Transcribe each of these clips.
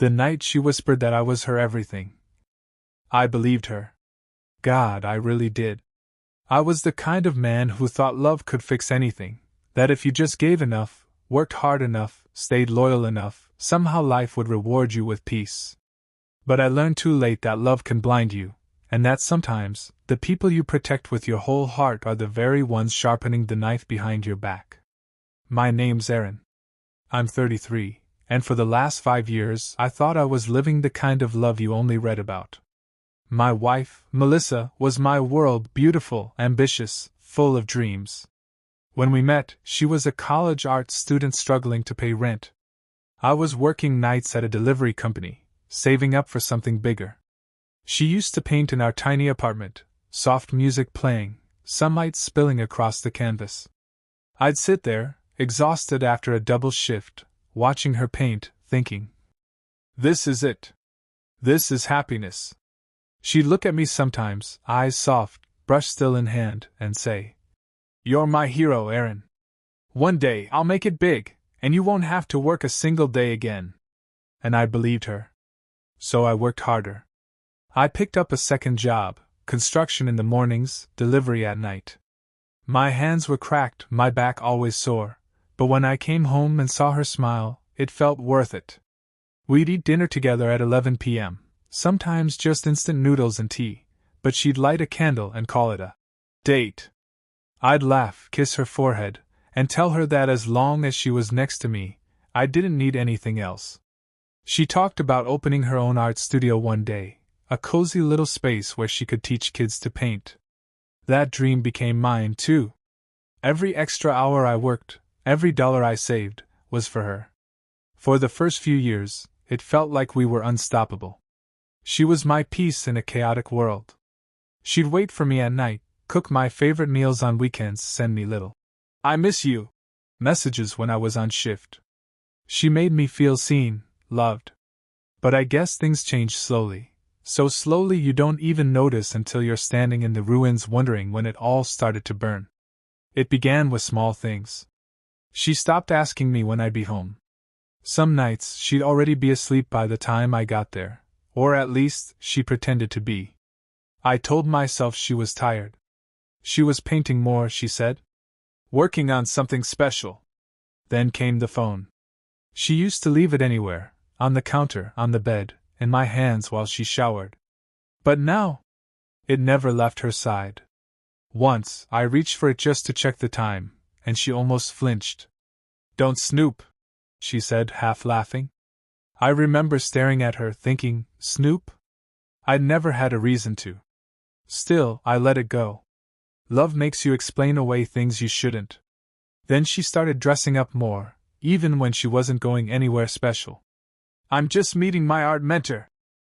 The night she whispered that I was her everything. I believed her. God, I really did. I was the kind of man who thought love could fix anything, that if you just gave enough, worked hard enough, stayed loyal enough, somehow life would reward you with peace. But I learned too late that love can blind you, and that sometimes, the people you protect with your whole heart are the very ones sharpening the knife behind your back. My name's Aaron. I'm 33, and for the last 5 years I thought I was living the kind of love you only read about. My wife, Melissa, was my world, beautiful, ambitious, full of dreams. When we met, she was a college art student struggling to pay rent. I was working nights at a delivery company, saving up for something bigger. She used to paint in our tiny apartment, soft music playing, sunlight spilling across the canvas. I'd sit there, exhausted after a double shift, watching her paint, thinking, "This is it. This is happiness." She'd look at me sometimes, eyes soft, brush still in hand, and say, "You're my hero, Aaron. One day I'll make it big, and you won't have to work a single day again." And I believed her. So I worked harder. I picked up a second job, construction in the mornings, delivery at night. My hands were cracked, my back always sore, but when I came home and saw her smile, it felt worth it. We'd eat dinner together at 11 p.m., sometimes just instant noodles and tea, but she'd light a candle and call it a date. I'd laugh, kiss her forehead, and tell her that as long as she was next to me, I didn't need anything else. She talked about opening her own art studio one day, a cozy little space where she could teach kids to paint. That dream became mine, too. Every extra hour I worked, every dollar I saved, was for her. For the first few years, it felt like we were unstoppable. She was my peace in a chaotic world. She'd wait for me at night, cook my favorite meals on weekends, send me little "I miss you" messages when I was on shift. She made me feel seen, loved. But I guess things changed slowly. So slowly you don't even notice until you're standing in the ruins wondering when it all started to burn. It began with small things. She stopped asking me when I'd be home. Some nights she'd already be asleep by the time I got there, or at least she pretended to be. I told myself she was tired. She was painting more, she said. Working on something special. Then came the phone. She used to leave it anywhere, on the counter, on the bed, in my hands while she showered. But now, it never left her side. Once, I reached for it just to check the time, and she almost flinched. "Don't snoop," she said, half laughing. I remember staring at her, thinking, snoop? I'd never had a reason to. Still, I let it go. Love makes you explain away things you shouldn't. Then she started dressing up more, even when she wasn't going anywhere special. "I'm just meeting my art mentor,"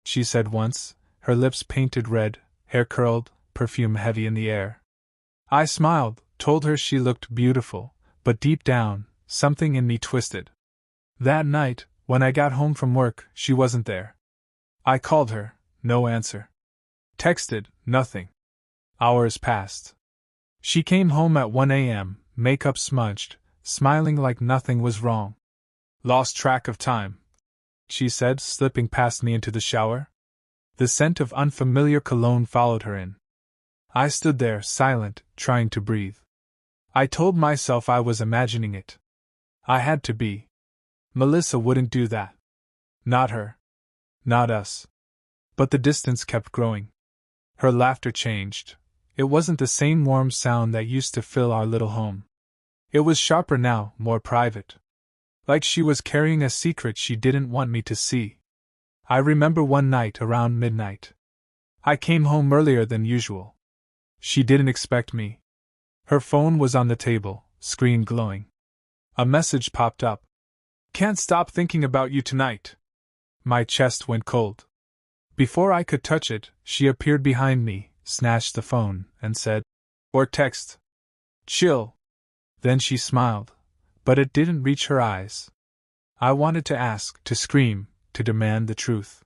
she said once, her lips painted red, hair curled, perfume heavy in the air. I smiled, told her she looked beautiful, but deep down, something in me twisted. That night, when I got home from work, she wasn't there. I called her, no answer. Texted, nothing. Hours passed. She came home at 1 a.m., makeup smudged, smiling like nothing was wrong. "Lost track of time," she said, slipping past me into the shower. The scent of unfamiliar cologne followed her in. I stood there, silent, trying to breathe. I told myself I was imagining it. I had to be. Melissa wouldn't do that. Not her. Not us. But the distance kept growing. Her laughter changed. It wasn't the same warm sound that used to fill our little home. It was sharper now, more private. Like she was carrying a secret she didn't want me to see. I remember one night around midnight. I came home earlier than usual. She didn't expect me. Her phone was on the table, screen glowing. A message popped up. "Can't stop thinking about you tonight." My chest went cold. Before I could touch it, she appeared behind me, snatched the phone, and said, "Or text. Chill." Then she smiled, but it didn't reach her eyes. I wanted to ask, to scream, to demand the truth.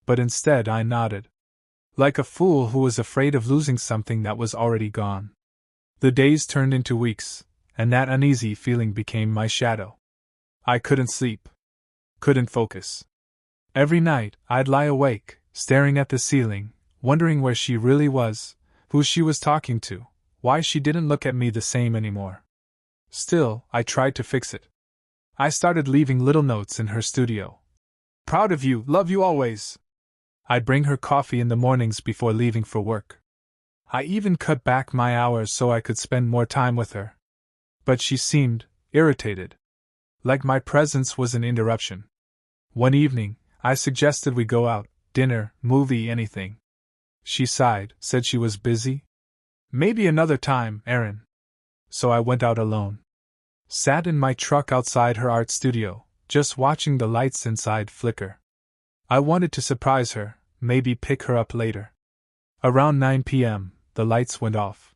But instead I nodded. Like a fool who was afraid of losing something that was already gone. The days turned into weeks, and that uneasy feeling became my shadow. I couldn't sleep. Couldn't focus. Every night, I'd lie awake, staring at the ceiling, wondering where she really was, who she was talking to, why she didn't look at me the same anymore. Still, I tried to fix it. I started leaving little notes in her studio. Proud of you, love you always. I'd bring her coffee in the mornings before leaving for work. I even cut back my hours so I could spend more time with her. But she seemed irritated. Like my presence was an interruption. One evening, I suggested we go out, dinner, movie, anything. She sighed, said she was busy. Maybe another time, Erin. So I went out alone. Sat in my truck outside her art studio, just watching the lights inside flicker. I wanted to surprise her, maybe pick her up later. Around 9 p.m., the lights went off.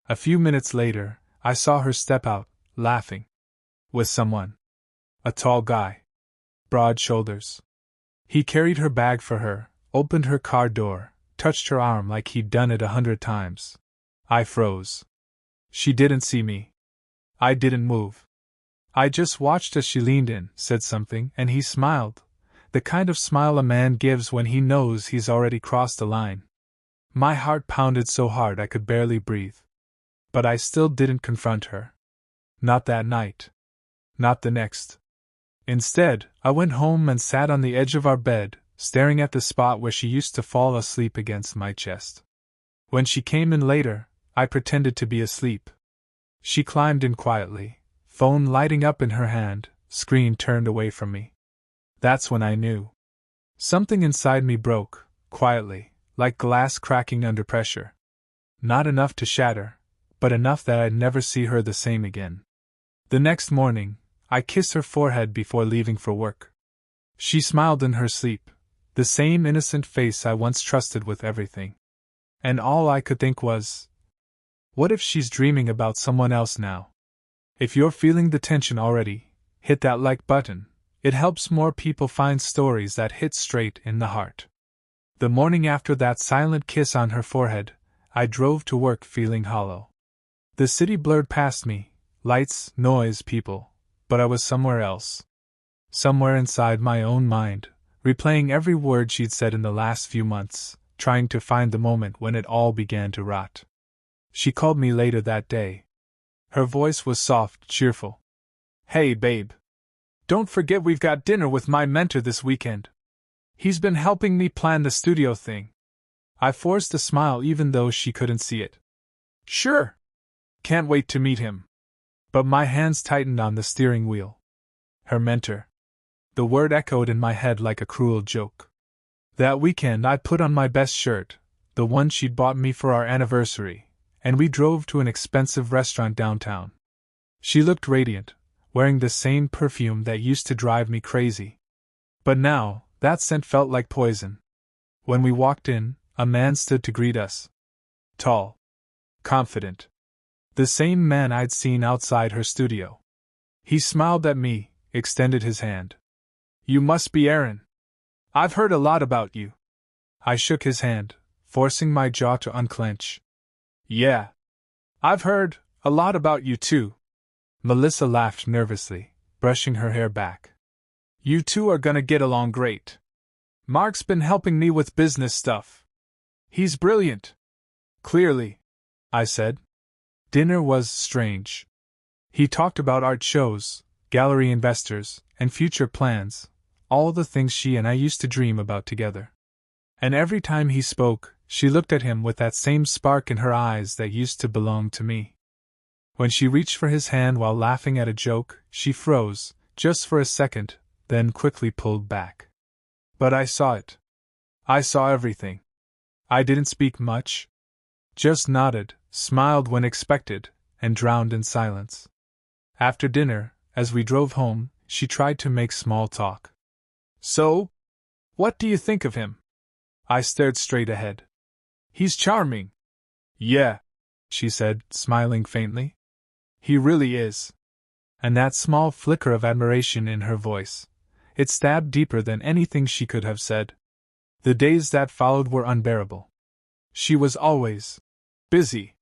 A few minutes later, I saw her step out, laughing. With someone. A tall guy. Broad shoulders. He carried her bag for her, opened her car door, touched her arm like he'd done it 100 times. I froze. She didn't see me. I didn't move. I just watched as she leaned in, said something, and he smiled. The kind of smile a man gives when he knows he's already crossed the line. My heart pounded so hard I could barely breathe. But I still didn't confront her. Not that night. Not the next. Instead, I went home and sat on the edge of our bed, staring at the spot where she used to fall asleep against my chest. When she came in later, I pretended to be asleep. She climbed in quietly, phone lighting up in her hand, screen turned away from me. That's when I knew. Something inside me broke, quietly, like glass cracking under pressure. Not enough to shatter, but enough that I'd never see her the same again. The next morning, I kissed her forehead before leaving for work. She smiled in her sleep, the same innocent face I once trusted with everything. And all I could think was, what if she's dreaming about someone else now? If you're feeling the tension already, hit that like button. It helps more people find stories that hit straight in the heart. The morning after that silent kiss on her forehead, I drove to work feeling hollow. The city blurred past me, lights, noise, people. But I was somewhere else. Somewhere inside my own mind, replaying every word she'd said in the last few months, trying to find the moment when it all began to rot. She called me later that day. Her voice was soft, cheerful. Hey, babe. Don't forget we've got dinner with my mentor this weekend. He's been helping me plan the studio thing. I forced a smile even though she couldn't see it. Sure. Can't wait to meet him. But my hands tightened on the steering wheel. Her mentor. The word echoed in my head like a cruel joke. That weekend I put on my best shirt, the one she'd bought me for our anniversary, and we drove to an expensive restaurant downtown. She looked radiant, wearing the same perfume that used to drive me crazy. But now, that scent felt like poison. When we walked in, a man stood to greet us. Tall. Confident. The same man I'd seen outside her studio. He smiled at me, extended his hand. You must be Erin. I've heard a lot about you. I shook his hand, forcing my jaw to unclench. Yeah. I've heard a lot about you too. Melissa laughed nervously, brushing her hair back. You two are gonna get along great. Mark's been helping me with business stuff. He's brilliant. Clearly, I said. Dinner was strange. He talked about art shows, gallery investors, and future plans, all the things she and I used to dream about together. And every time he spoke, she looked at him with that same spark in her eyes that used to belong to me. When she reached for his hand while laughing at a joke, she froze, just for a second, then quickly pulled back. But I saw it. I saw everything. I didn't speak much. Just nodded, smiled when expected, and drowned in silence. After dinner, as we drove home, she tried to make small talk. So? What do you think of him? I stared straight ahead. He's charming. Yeah, she said, smiling faintly. He really is. And that small flicker of admiration in her voice, it stabbed deeper than anything she could have said. The days that followed were unbearable. She was always busy.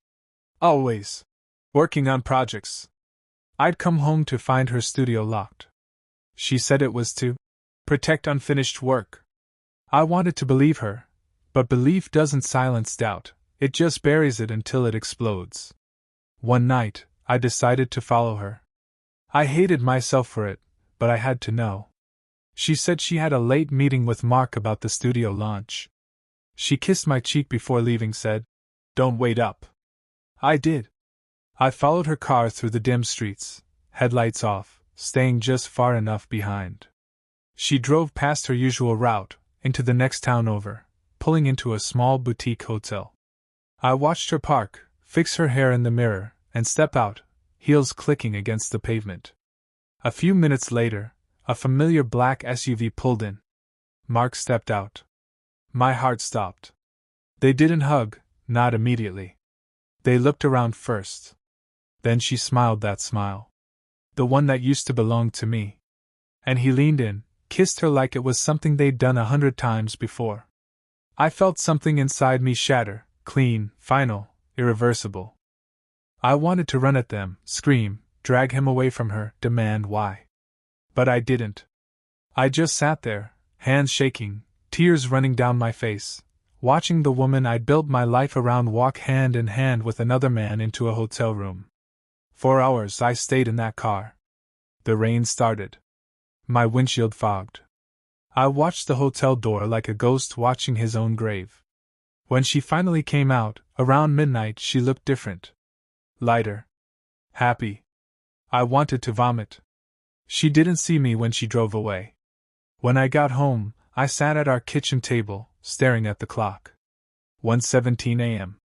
Always working on projects. I'd come home to find her studio locked. She said it was too Protect unfinished work. I wanted to believe her, but belief doesn't silence doubt, it just buries it until it explodes. One night, I decided to follow her. I hated myself for it, but I had to know. She said she had a late meeting with Mark about the studio launch. She kissed my cheek before leaving, said, "Don't wait up." I did. I followed her car through the dim streets, headlights off, staying just far enough behind. She drove past her usual route, into the next town over, pulling into a small boutique hotel. I watched her park, fix her hair in the mirror, and step out, heels clicking against the pavement. A few minutes later, a familiar black SUV pulled in. Mark stepped out. My heart stopped. They didn't hug, not immediately. They looked around first. Then she smiled that smile. The one that used to belong to me. And he leaned in, kissed her like it was something they'd done 100 times before. I felt something inside me shatter, clean, final, irreversible. I wanted to run at them, scream, drag him away from her, demand why. But I didn't. I just sat there, hands shaking, tears running down my face, watching the woman I'd built my life around walk hand in hand with another man into a hotel room. For hours I stayed in that car. The rain started. My windshield fogged. I watched the hotel door like a ghost watching his own grave. When she finally came out, around midnight, she looked different. Lighter. Happy. I wanted to vomit. She didn't see me when she drove away. When I got home, I sat at our kitchen table, staring at the clock. 1:17 a.m.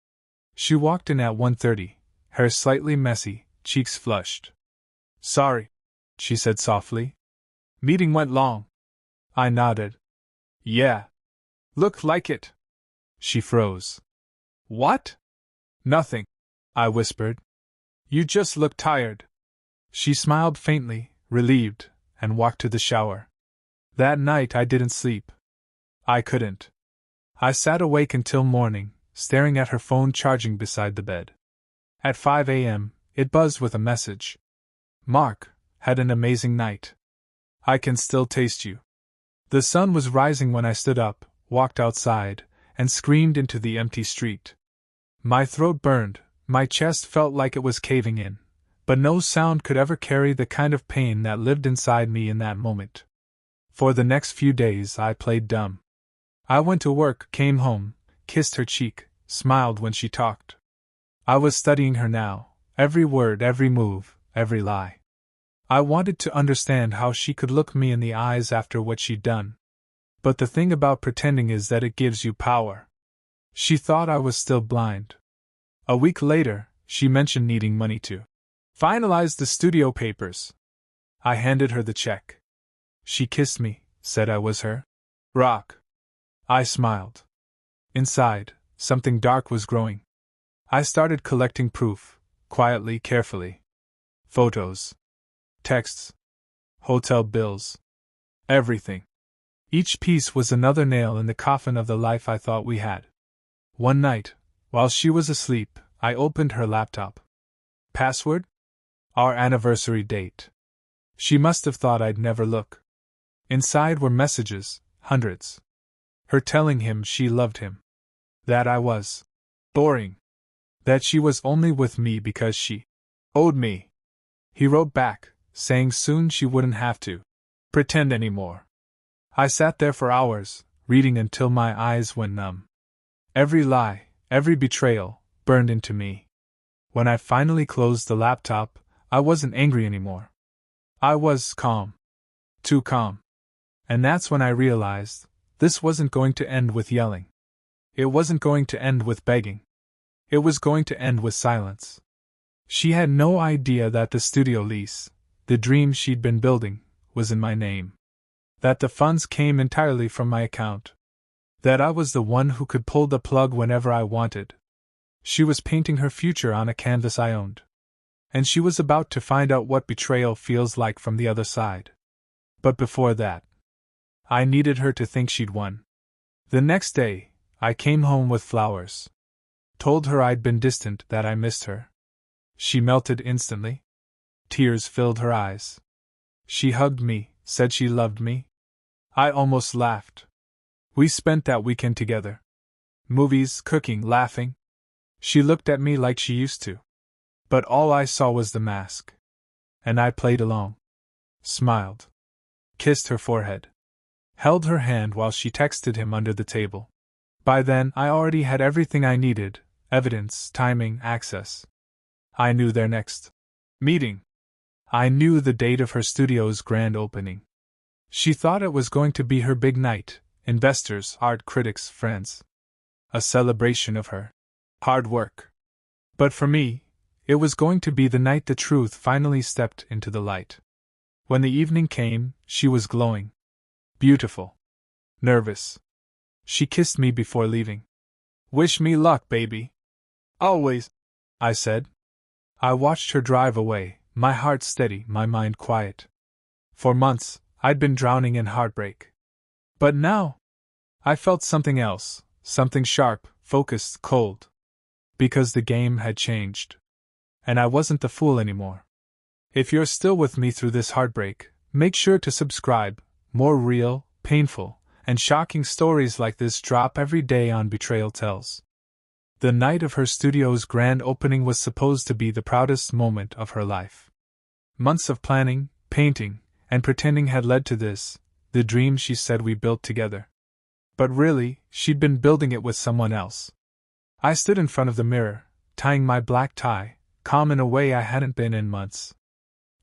She walked in at 1:30, hair slightly messy, cheeks flushed. "Sorry," she said softly. "Meeting went long." I nodded. "Yeah. Looked like it." She froze. "What?" "Nothing," I whispered. "You just look tired." She smiled faintly, relieved, and walked to the shower. That night I didn't sleep. I couldn't. I sat awake until morning, staring at her phone charging beside the bed. At 5 a.m., it buzzed with a message. "Mark, had an amazing night. I can still taste you." The sun was rising when I stood up, walked outside, and screamed into the empty street. My throat burned, my chest felt like it was caving in, but no sound could ever carry the kind of pain that lived inside me in that moment. For the next few days I played dumb. I went to work, came home, kissed her cheek, smiled when she talked. I was studying her now, every word, every move, every lie. I wanted to understand how she could look me in the eyes after what she'd done. But the thing about pretending is that it gives you power. She thought I was still blind. A week later, she mentioned needing money to finalize the studio papers. I handed her the check. She kissed me, said I was her rock. I smiled. Inside, something dark was growing. I started collecting proof, quietly, carefully. Photos. Texts. Hotel bills. Everything. Each piece was another nail in the coffin of the life I thought we had. One night, while she was asleep, I opened her laptop. Password? Our anniversary date. She must have thought I'd never look. Inside were messages, hundreds. Her telling him she loved him. That I was boring. That she was only with me because she owed me. He wrote back, saying soon she wouldn't have to pretend anymore. I sat there for hours, reading until my eyes went numb. Every lie, every betrayal, burned into me. When I finally closed the laptop, I wasn't angry anymore. I was calm. Too calm. And that's when I realized this wasn't going to end with yelling. It wasn't going to end with begging. It was going to end with silence. She had no idea that the studio lease, the dream she'd been building, was in my name. That the funds came entirely from my account. That I was the one who could pull the plug whenever I wanted. She was painting her future on a canvas I owned. And she was about to find out what betrayal feels like from the other side. But before that, I needed her to think she'd won. The next day, I came home with flowers. Told her I'd been distant, that I missed her. She melted instantly. Tears filled her eyes. She hugged me, said she loved me. I almost laughed. We spent that weekend together. Movies, cooking, laughing. She looked at me like she used to. But all I saw was the mask. And I played along. Smiled. Kissed her forehead. Held her hand while she texted him under the table. By then, I already had everything I needed: evidence, timing, access. I knew their next meeting. I knew the date of her studio's grand opening. She thought it was going to be her big night: investors, art critics, friends. A celebration of her hard work. But for me, it was going to be the night the truth finally stepped into the light. When the evening came, she was glowing. Beautiful. Nervous. She kissed me before leaving. "Wish me luck, baby." "Always," I said. I watched her drive away, my heart steady, my mind quiet. For months, I'd been drowning in heartbreak. But now, I felt something else, something sharp, focused, cold. Because the game had changed. And I wasn't the fool anymore. If you're still with me through this heartbreak, make sure to subscribe. More real, painful, and shocking stories like this drop every day on Betrayal Tells. The night of her studio's grand opening was supposed to be the proudest moment of her life. Months of planning, painting, and pretending had led to this, the dream she said we built together. But really, she'd been building it with someone else. I stood in front of the mirror, tying my black tie, calm in a way I hadn't been in months.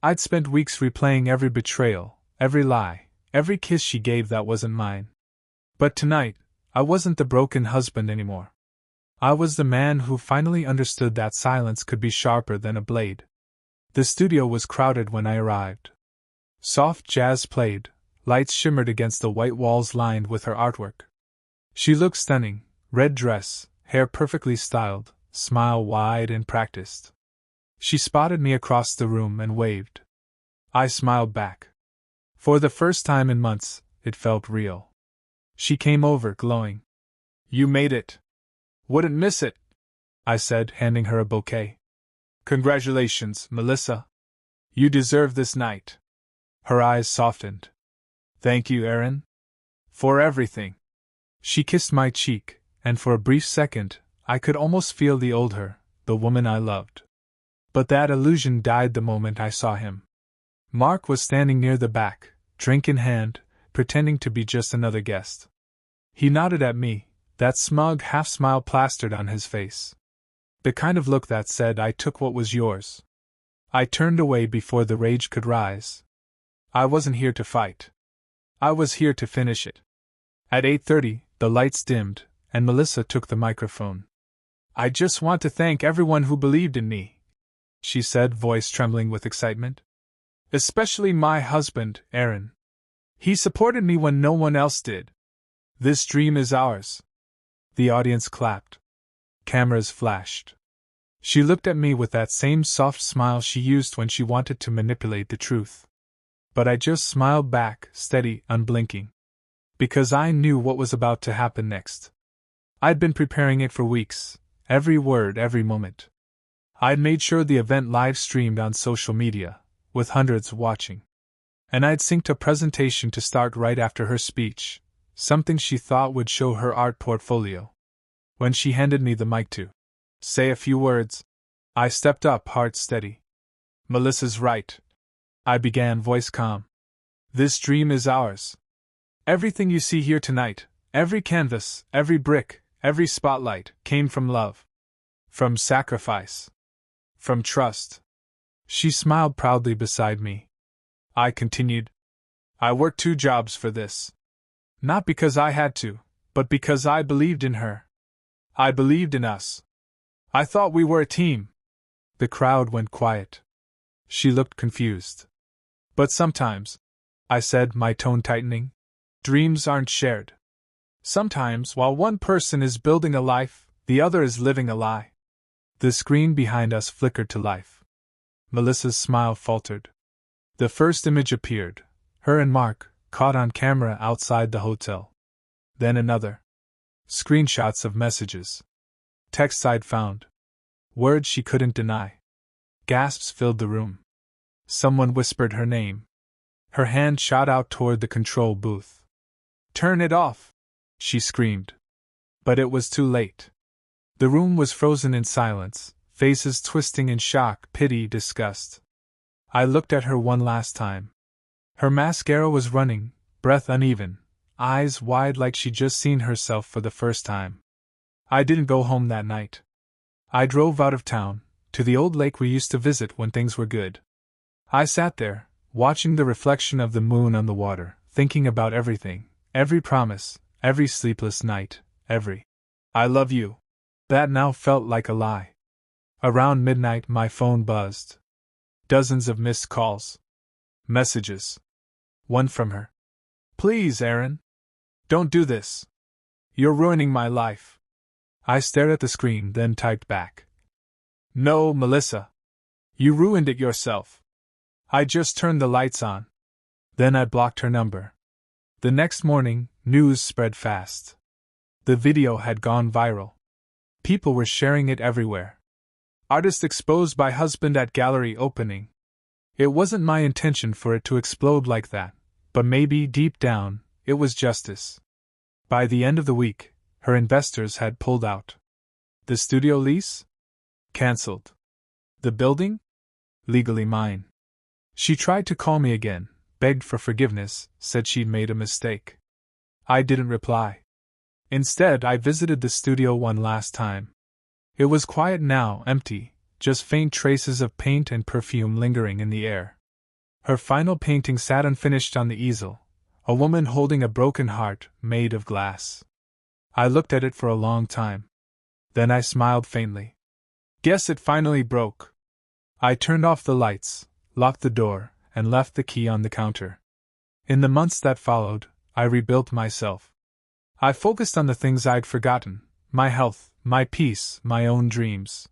I'd spent weeks replaying every betrayal, every lie, every kiss she gave that wasn't mine. But tonight, I wasn't the broken husband anymore. I was the man who finally understood that silence could be sharper than a blade. The studio was crowded when I arrived. Soft jazz played, lights shimmered against the white walls lined with her artwork. She looked stunning: red dress, hair perfectly styled, smile wide and practiced. She spotted me across the room and waved. I smiled back. For the first time in months, it felt real. She came over, glowing. "You made it. Wouldn't miss it," I said, handing her a bouquet. "Congratulations, Melissa. You deserve this night." Her eyes softened. "Thank you, Erin. For everything." She kissed my cheek, and for a brief second, I could almost feel the old her, the woman I loved. But that illusion died the moment I saw him. Mark was standing near the back, drink in hand, pretending to be just another guest. He nodded at me, that smug half-smile plastered on his face. The kind of look that said, "I took what was yours." I turned away before the rage could rise. I wasn't here to fight. I was here to finish it. At 8:30, the lights dimmed, and Melissa took the microphone. "I just want to thank everyone who believed in me," she said, voice trembling with excitement. "Especially my husband, Aaron. He supported me when no one else did. This dream is ours." The audience clapped. Cameras flashed. She looked at me with that same soft smile she used when she wanted to manipulate the truth. But I just smiled back, steady, unblinking. Because I knew what was about to happen next. I'd been preparing it for weeks, every word, every moment. I'd made sure the event live-streamed on social media, with hundreds watching. And I'd synced a presentation to start right after her speech, something she thought would show her art portfolio. When she handed me the mic to say a few words, I stepped up, heart steady. "Melissa's right," I began, voice calm. "This dream is ours. Everything you see here tonight, every canvas, every brick, every spotlight, came from love. From sacrifice. From trust." She smiled proudly beside me. I continued. "I worked 2 jobs for this. Not because I had to, but because I believed in her. I believed in us. I thought we were a team." The crowd went quiet. She looked confused. "But sometimes," I said, my tone tightening, "dreams aren't shared. Sometimes, while one person is building a life, the other is living a lie." The screen behind us flickered to life. Melissa's smile faltered. The first image appeared, her and Mark, caught on camera outside the hotel. Then another. Screenshots of messages. Texts I'd found. Words she couldn't deny. Gasps filled the room. Someone whispered her name. Her hand shot out toward the control booth. "Turn it off!" she screamed. But it was too late. The room was frozen in silence, faces twisting in shock, pity, disgust. I looked at her one last time. Her mascara was running, breath uneven, eyes wide like she'd just seen herself for the first time. I didn't go home that night. I drove out of town, to the old lake we used to visit when things were good. I sat there, watching the reflection of the moon on the water, thinking about everything, every promise, every sleepless night, every "I love you" that now felt like a lie. Around midnight my phone buzzed. Dozens of missed calls. Messages. One from her. "Please, Aaron. Don't do this. You're ruining my life." I stared at the screen, then typed back. "No, Melissa. You ruined it yourself. I just turned the lights on." Then I blocked her number. The next morning, news spread fast. The video had gone viral. People were sharing it everywhere. Artist exposed by husband at gallery opening. It wasn't my intention for it to explode like that, but maybe, deep down, it was justice. By the end of the week, her investors had pulled out. The studio lease? Cancelled. The building? Legally mine. She tried to call me again, begged for forgiveness, said she'd made a mistake. I didn't reply. Instead, I visited the studio one last time. It was quiet now, empty, just faint traces of paint and perfume lingering in the air. Her final painting sat unfinished on the easel, a woman holding a broken heart made of glass. I looked at it for a long time. Then I smiled faintly. Guess it finally broke. I turned off the lights, locked the door, and left the key on the counter. In the months that followed, I rebuilt myself. I focused on the things I'd forgotten: my health, my peace, my own dreams.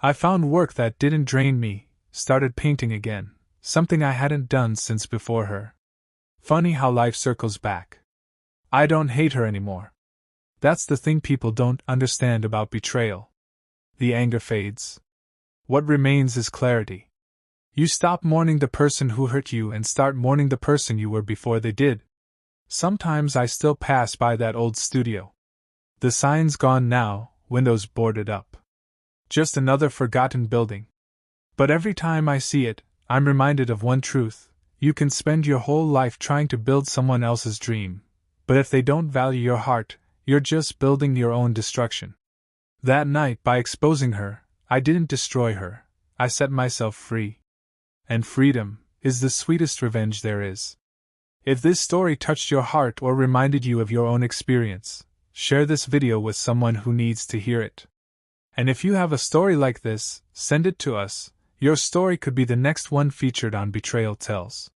I found work that didn't drain me, started painting again, something I hadn't done since before her. Funny how life circles back. I don't hate her anymore. That's the thing people don't understand about betrayal. The anger fades. What remains is clarity. You stop mourning the person who hurt you and start mourning the person you were before they did. Sometimes I still pass by that old studio. The sign's gone now, windows boarded up. Just another forgotten building. But every time I see it, I'm reminded of one truth: you can spend your whole life trying to build someone else's dream, but if they don't value your heart, you're just building your own destruction. That night, by exposing her, I didn't destroy her, I set myself free. And freedom is the sweetest revenge there is. If this story touched your heart or reminded you of your own experience, share this video with someone who needs to hear it. And if you have a story like this, send it to us. Your story could be the next one featured on Betrayal Tells.